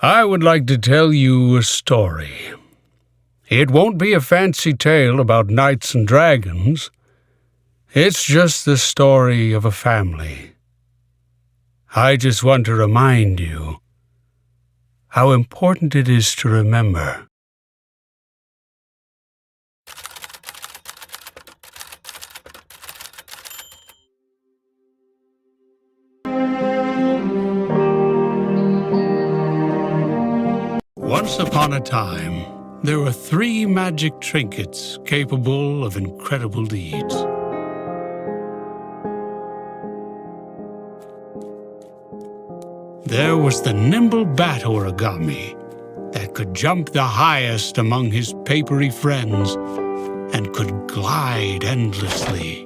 I would like to tell you a story. It won't be a fancy tale about knights and dragons. It's just the story of a family. I just want to remind you how important it is to remember. Once upon a time, there were 3 magic trinkets capable of incredible deeds. There was the nimble Bat Origami that could jump the highest among his papery friends and could glide endlessly.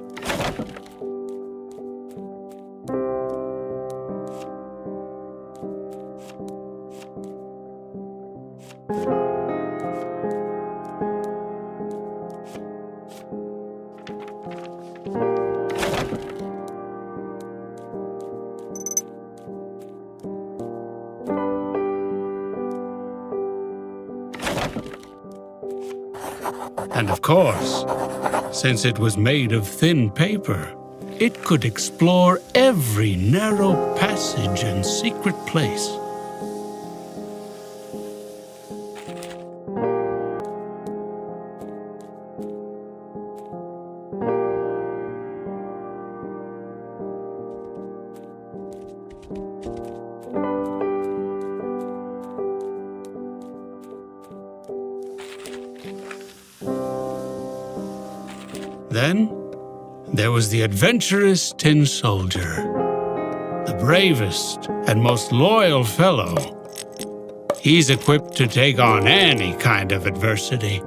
And of course, since it was made of thin paper, it could explore every narrow passage and secret place. Then, there was the adventurous tin soldier, the bravest and most loyal fellow. He's equipped to take on any kind of adversity.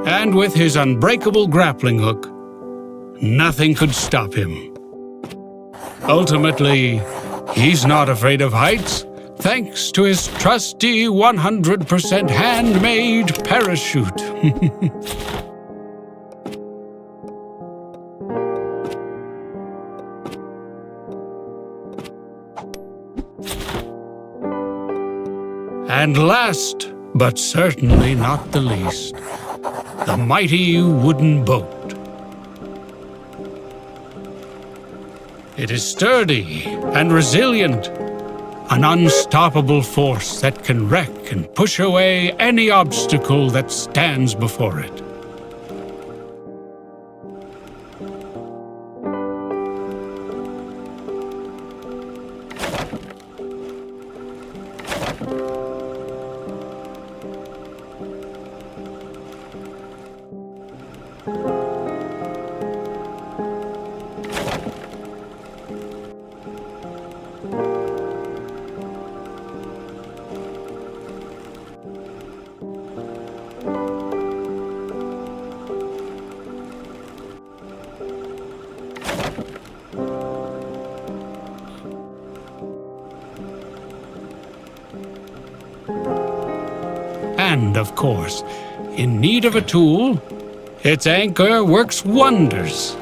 And with his unbreakable grappling hook, nothing could stop him. Ultimately, he's not afraid of heights, thanks to his trusty 100% handmade parachute. And last, but certainly not the least, the mighty wooden boat. It is sturdy and resilient, an unstoppable force that can wreck and push away any obstacle that stands before it. And, of course, in need of a tool, its anchor works wonders.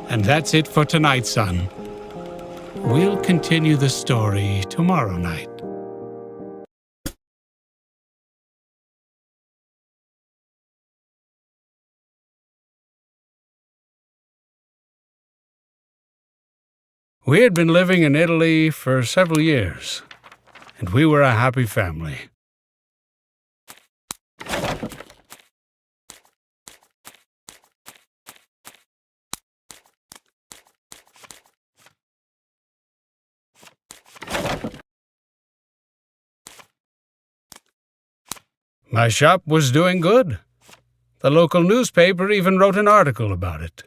And that's it for tonight, son. We'll continue the story tomorrow night. We had been living in Italy for several years, and we were a happy family. My shop was doing good. The local newspaper even wrote an article about it.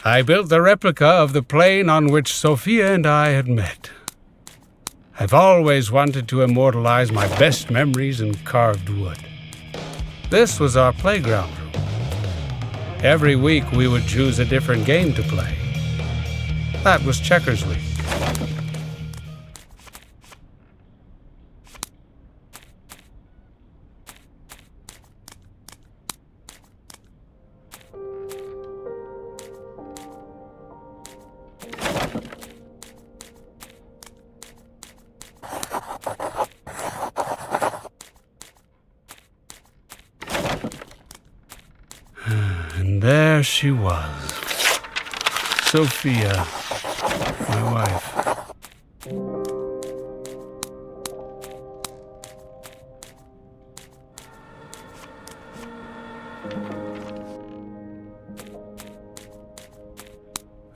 I built the replica of the plane on which Sophia and I had met. I've always wanted to immortalize my best memories in carved wood. This was our playground room. Every week we would choose a different game to play. That was Checkers Week. And there she was, Sophia, my wife.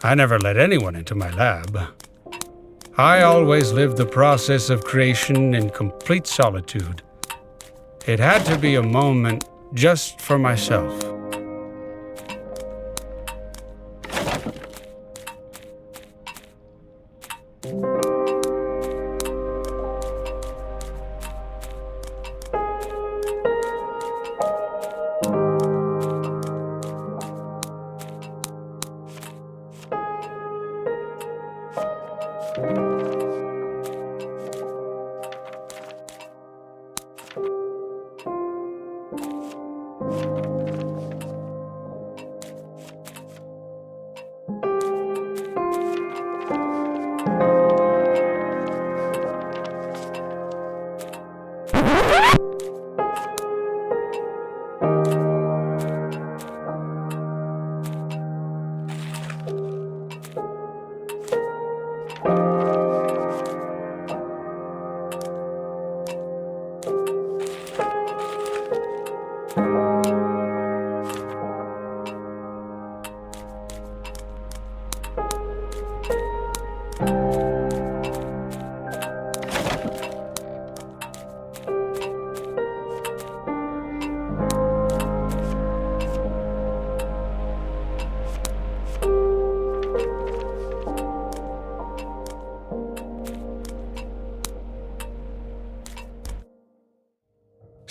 I never let anyone into my lab. I always lived the process of creation in complete solitude. It had to be a moment just for myself.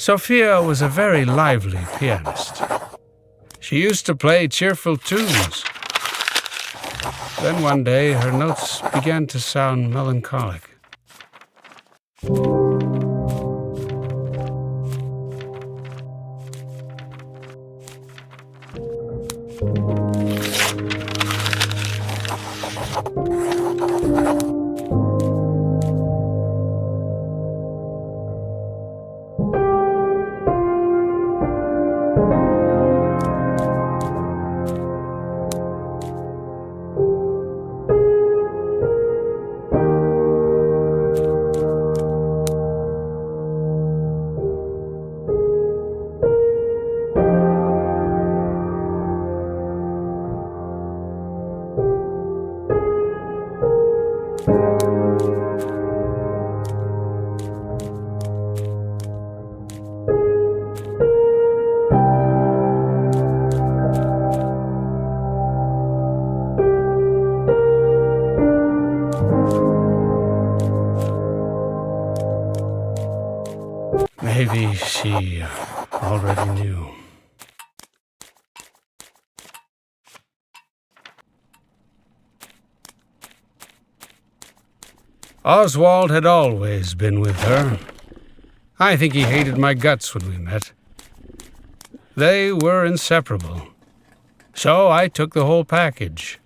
Sophia was a very lively pianist. She used to play cheerful tunes. Then one day her notes began to sound melancholic. Maybe she already knew. Oswald had always been with her. I think he hated my guts when we met. They were inseparable. So I took the whole package.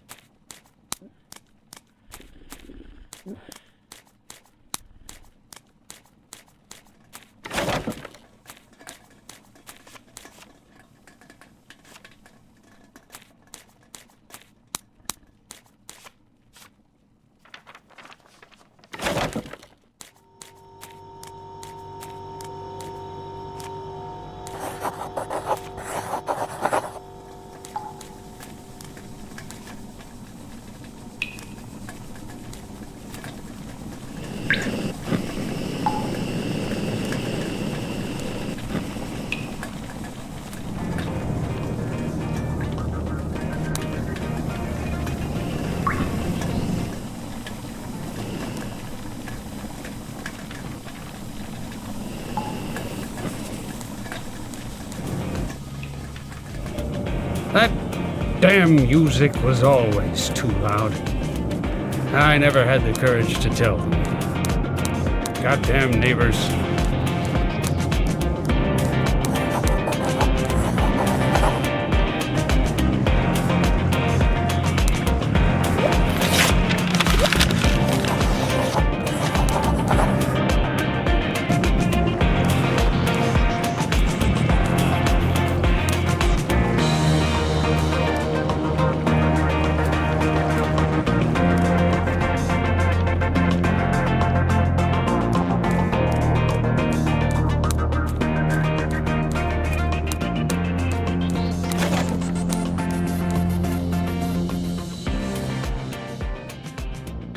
That damn music was always too loud. I never had the courage to tell them. Goddamn neighbors.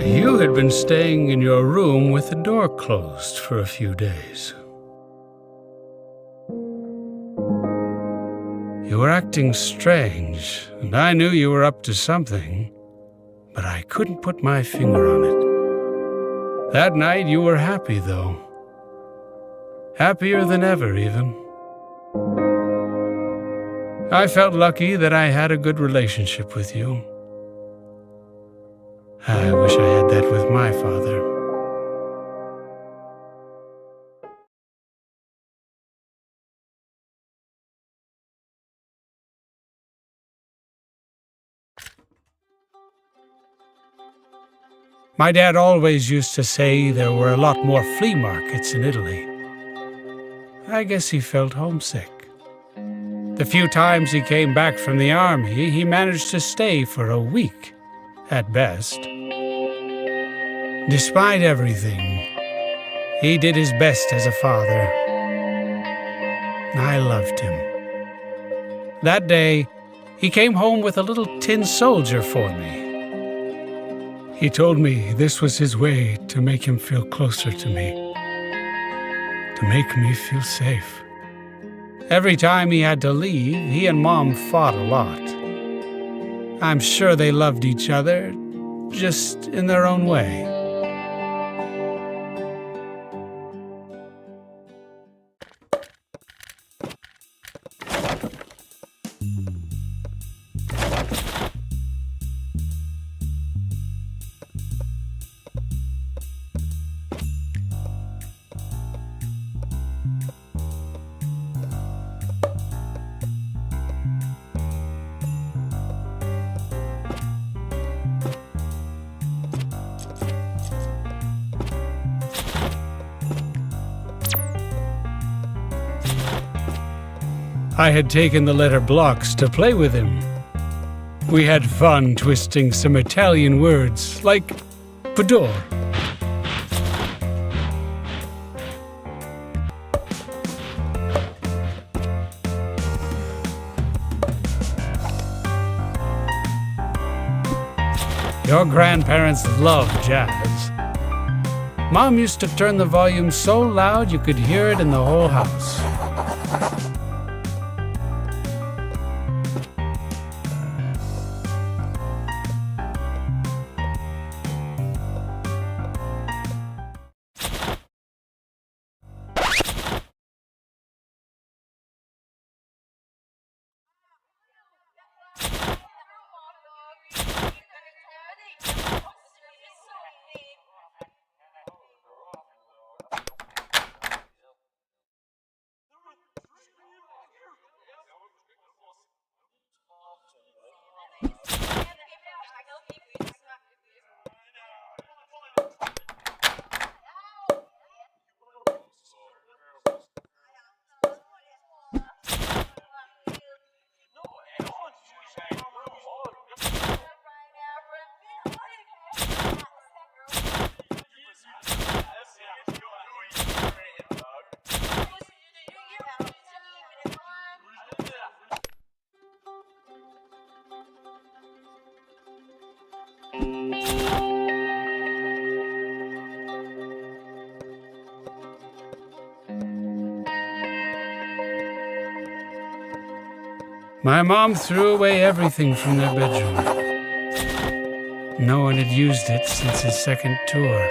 You had been staying in your room with the door closed for a few days. You were acting strange, and I knew you were up to something, but I couldn't put my finger on it. That night you were happy, though. Happier than ever, even. I felt lucky that I had a good relationship with you. I wish I had that with my father. My dad always used to say there were a lot more flea markets in Italy. I guess he felt homesick. The few times he came back from the army, he managed to stay for a week, at best. Despite everything, he did his best as a father. I loved him. That day, he came home with a little tin soldier for me. He told me this was his way to make him feel closer to me, to make me feel safe. Every time he had to leave, he and Mom fought a lot. I'm sure they loved each other, just in their own way. I had taken the letter blocks to play with him. We had fun twisting some Italian words, like pudor. Your grandparents love jazz. Mom used to turn the volume so loud you could hear it in the whole house. My mom threw away everything from their bedroom. No one had used it since his second tour.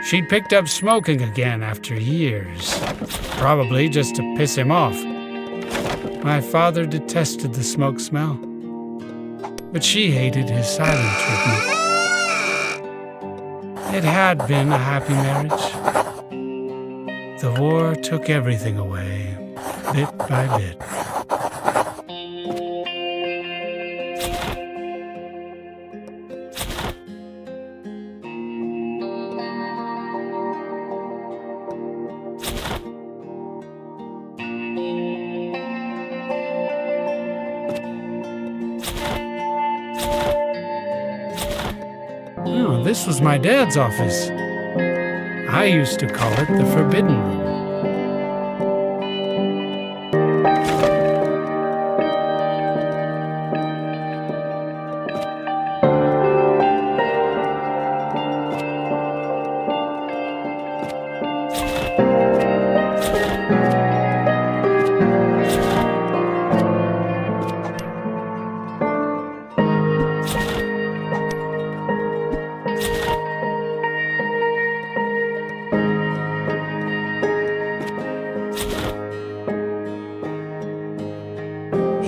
She'd picked up smoking again after years, probably just to piss him off. My father detested the smoke smell, but she hated his silent treatment. It had been a happy marriage. The war took everything away, bit by bit. Oh, this was my dad's office. I used to call it the Forbidden Room.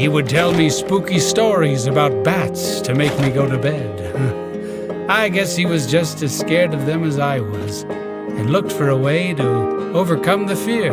He would tell me spooky stories about bats to make me go to bed. I guess he was just as scared of them as I was, and looked for a way to overcome the fear.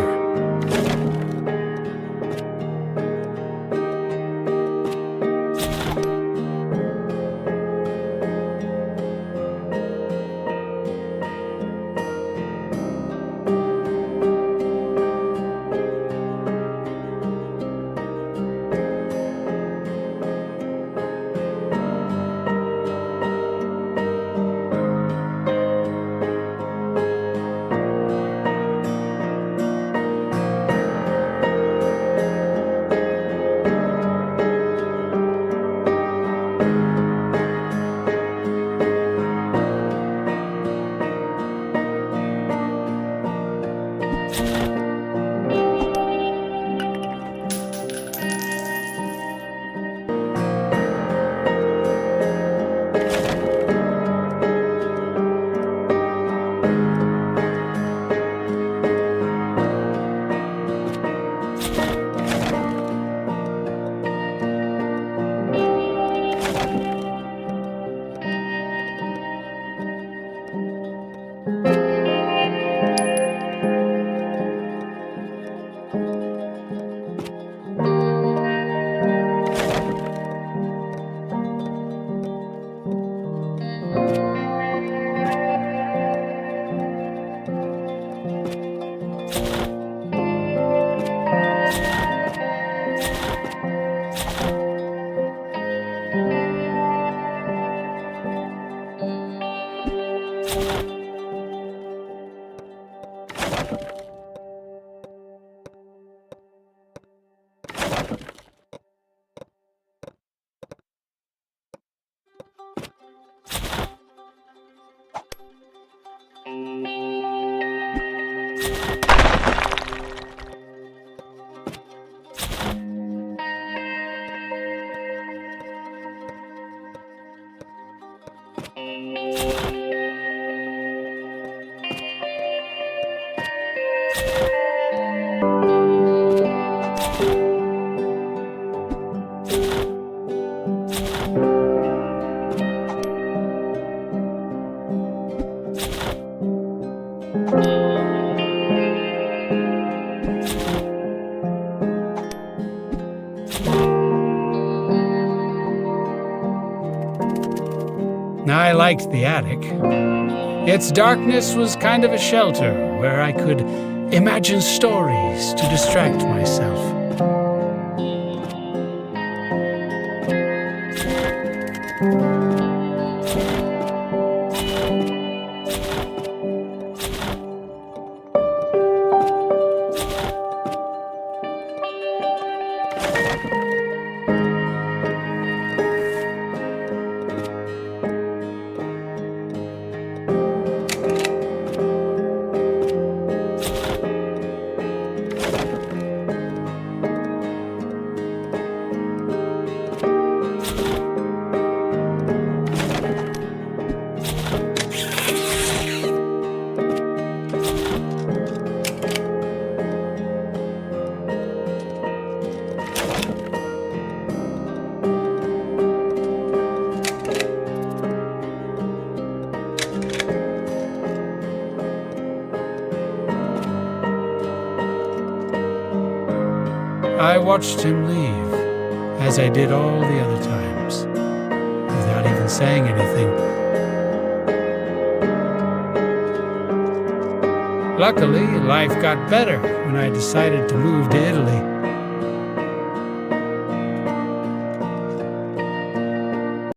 I liked the attic. Its darkness was kind of a shelter where I could imagine stories to distract myself. I watched him leave, as I did all the other times, without even saying anything. Luckily, life got better when I decided to move to Italy.